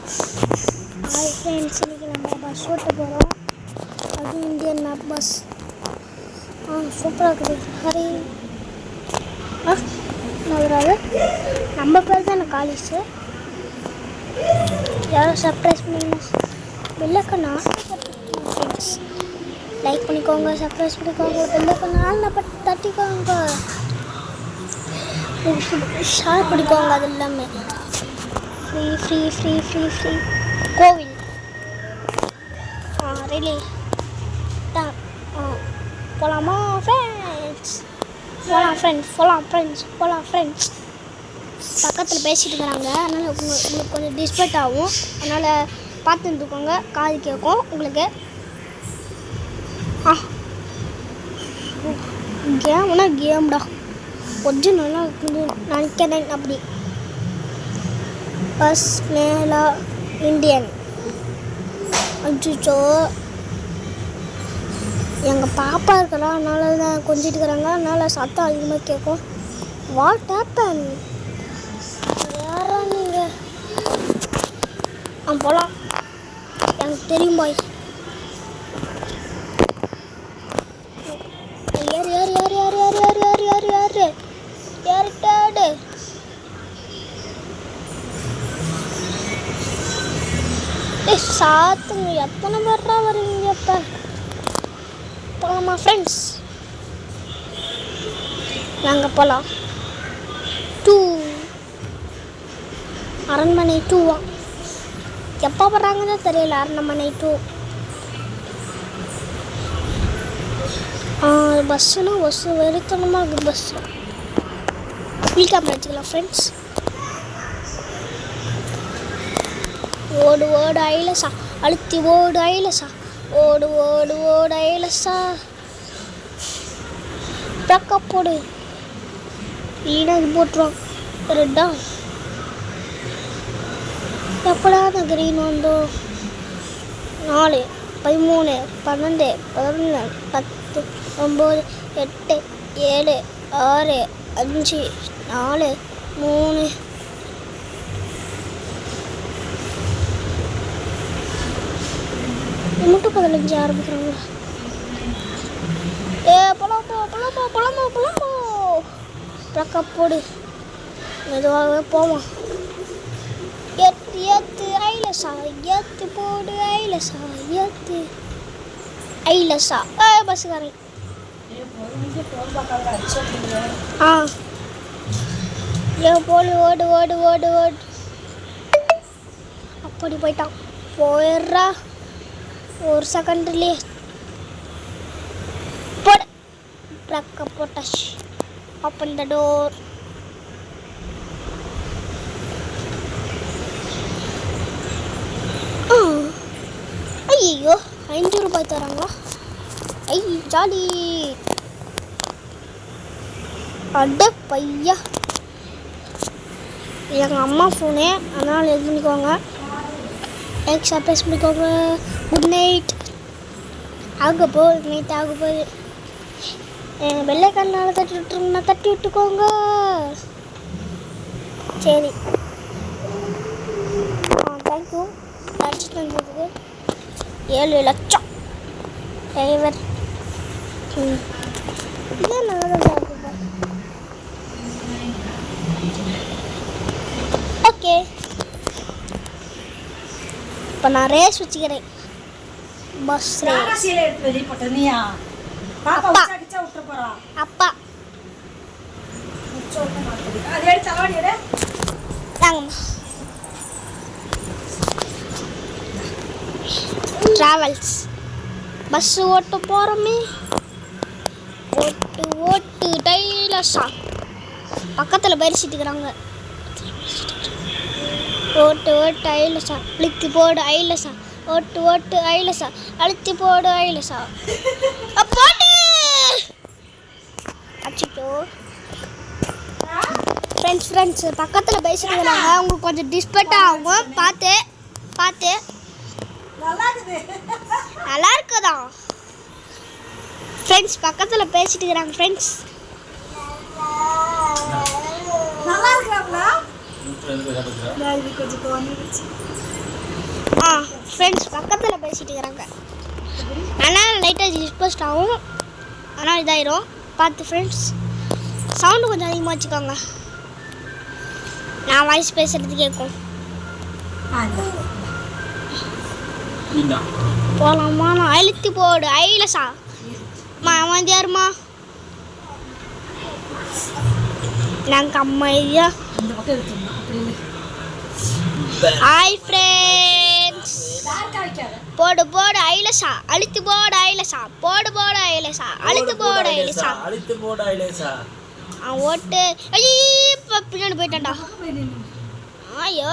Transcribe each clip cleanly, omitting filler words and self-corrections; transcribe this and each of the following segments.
Hi friends, இன்றைக்கி நம்ம bus ஓட்ட போகிறோம். அது இந்தியன் மேப் பஸ். சூப்பராக இருக்குது. ஹரி நகராது நம்ம பேர் தான் எனக்கு காலேஜு. யாரும் சர்ப்ரைஸ் பண்ணுங்க. பெல்லக்கண்ணா ஃப்ரெண்ட்ஸ் லைக் பண்ணிக்கோங்க, சர்ப்ரைஸ் பண்ணிக்கோங்க. பெல்லக்கண்ணா தட்டிக்கோங்க, ஷேர் பண்ணிக்கோங்க. அது எல்லாமே free free free free free கோவில். ரிலி தான். போகலாமா ஃப்ரெண்ட்ஸ்? போகலாம் ஃப்ரெண்ட்ஸ். பக்கத்தில் பேசிட்டு இருக்கிறாங்க, அதனால் உங்களுக்கு கொஞ்சம் டிஸ்பர்ட் ஆகும். அதனால் பார்த்துட்டு இருக்கோங்க, காது கேட்கும் உங்களுக்கு. கேம்னா கேம்டா, கொஞ்சம் நல்லா இருக்குது நினைக்கிறேன். அப்படி பஸ் மேலா இந்தியன். அச்சோ, எங்கள் பாப்பா இருக்கிறா, அதனால தான் கொஞ்சிட்டு இருக்கிறாங்க. அதனால் சத்தம் அதிகமாக கேட்கும். What happen? யாரா நீங்கள்? போகலாம், எனக்கு தெரியும் பாய். யார் யார் யார் யார் யார் யார் யார் யார் யார் யார்டாடு? சாத்துங்க, எத்தனை பேர்ரா வருவீங்க? இப்போ போகலாமா ஃப்ரெண்ட்ஸ்? நாங்கள் போகலாம். 2 அரண்மனை 2வா? எப்போ வர்றாங்கன்னு தெரியல. அரண்மனை 2 பஸ்ஸு வெறித்தனமாக இருக்குது. பஸ்ஸு ஃபுல் கேமரா வச்சுக்கலாம் ஃப்ரெண்ட்ஸ். ஓடு ஓடு ஐலசா, அழுத்தி ஓடு ஐலசா, ஓடு ஓடு ஓடு ஐலசா. ப்ரக்கப் போடு, இல்லைன்னா இது போட்டுருவோம். ரெட்டா எப்படா அந்த கிரீன் வந்தோம்? 4 13 12 11 10 9 8 7 6 5 4 3 மட்டும் 15 ஆரம்பிக்கிறாங்களா? போலாமோ ப்ரக்கப் போடு, மெதுவாகவே போவோம். ஏத்து ஐலசா, ஏத்து போடு ஐலசா, ஏத்து ஐலசா. பஸ்ஸுக்காரன் போடு, ஓடு ஓடு ஓடு ஓடு. அப்படி போயிட்டான். போயிடுறா ஒரு செகண்ட்லேயே. போட ப்ரக்கப் போட்டாச்சு. Open the door. ஐயோ, 5 ரூபாய் தராங்களா? ஜாலி. அட பையா, எங்கள் அம்மா ஃபோனு, அதனால் இது பண்ணிக்கோங்க. லைக் சர்ப்ரைஸ் பண்ணிக்கோங்க. குட் நைட் ஆக போகுது. நைட் ஆக போகுது. வெள்ளைக்கண்ணால் தட்டி விட்டுருங்கன்னா தட்டி விட்டுக்கோங்க. சரி, தேங்க்யூ. அடிச்சுட்டு வந்ததுக்கு 7 லட்சம் டிரைவர். இதே நல்லதாக இருக்குப்பா. ஓகே, இப்போ நான் ரேஸ் வச்சுக்கிறேன். Bus race. அப்பா ட்ராவல்ஸ் பஸ் ஓட்ட போகிறோமே. ஓட்டு ஓட்டு டைலஸா. பக்கத்தில் பரிசிட்டுக்கிறாங்க. ஓட்டு ஓட்டு ஐலசா, அழுத்தி போடு ஐலசா, ஓட்டு ஓட்டு ஐலசா, அழுத்தி போடு ஐலசா. போட்டு அச்சிட்டோ. ஃப்ரெண்ட்ஸ் பக்கத்தில் பேசிட்டுக்கிறாங்க. உங்களுக்கு கொஞ்சம் டிஸ்பர்ட் ஆகும். பார்த்து நல்லா இருக்குதா ஃப்ரெண்ட்ஸ்? பக்கத்தில் பேசிட்டு இருக்கிறாங்க ஃப்ரெண்ட்ஸ். நல்லா இருக்கிறாங்களா? கொஞ்சம் ஃப்ரெண்ட்ஸ் பக்கத்தில் பேசிட்டு இருக்கிறாங்க. ஆனால் லைட்டாக டிஸ்போஸ்ட் ஆகும், ஆனால் இதாயிரும். பார்த்து ஃப்ரெண்ட்ஸ், சவுண்டு கொஞ்சம் அதிகமாக வச்சுக்கோங்க. நான் வாய்ஸ் பேசுறது கேட்கும். போகலாமா? நான் அழுத்தி போடு ஐலசா வந்து யாருமா? நாங்கள் அம்மையா. ஹாய் ஃப்ரெண்ட்ஸ், போடு போடு ஐலசா, அழுத்தி போடு ஐலசா, போடு போடு ஐலசா, அழுத்தி போடு ஐலசா, அழுத்தி போடு ஐலசா. ஓட்டு. ஐயோ பின்னாடி போயிட்டான்டா. ஐயோ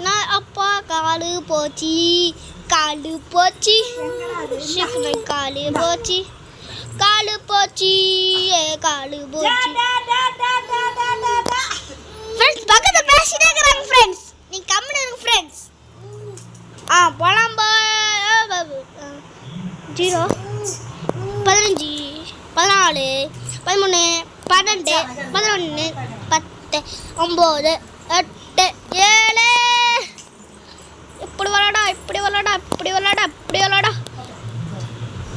நான் அப்பா காலு போச்சு, காலு போச்சு, காலு போச்சு, காலு போச்சு, காலு போச்சு. ஃப்ரெண்ட்ஸ் பக்கத்தில் பேசிட்டே இருக்கிறாங்க ஃப்ரெண்ட்ஸ், நீ கம்முன்னு இருங்க ஃப்ரெண்ட்ஸ். போலாம். 0 15 14 13 12 11 10 9 8 7. இப்படி விளாடா, இப்படி விளாடா, இப்படி விளாடா, இப்படி விளாடா.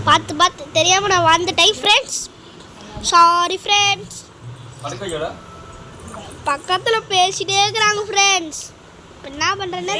பார்த்து பார்த்து தெரியாமல் நான் வந்துட்டேன் ஃப்ரெண்ட்ஸ். Sorry friends. பக்கத்தில் பேசிட்டே இருக்கிறாங்க ஃப்ரெண்ட்ஸ். என்ன பண்ணுறேன்னு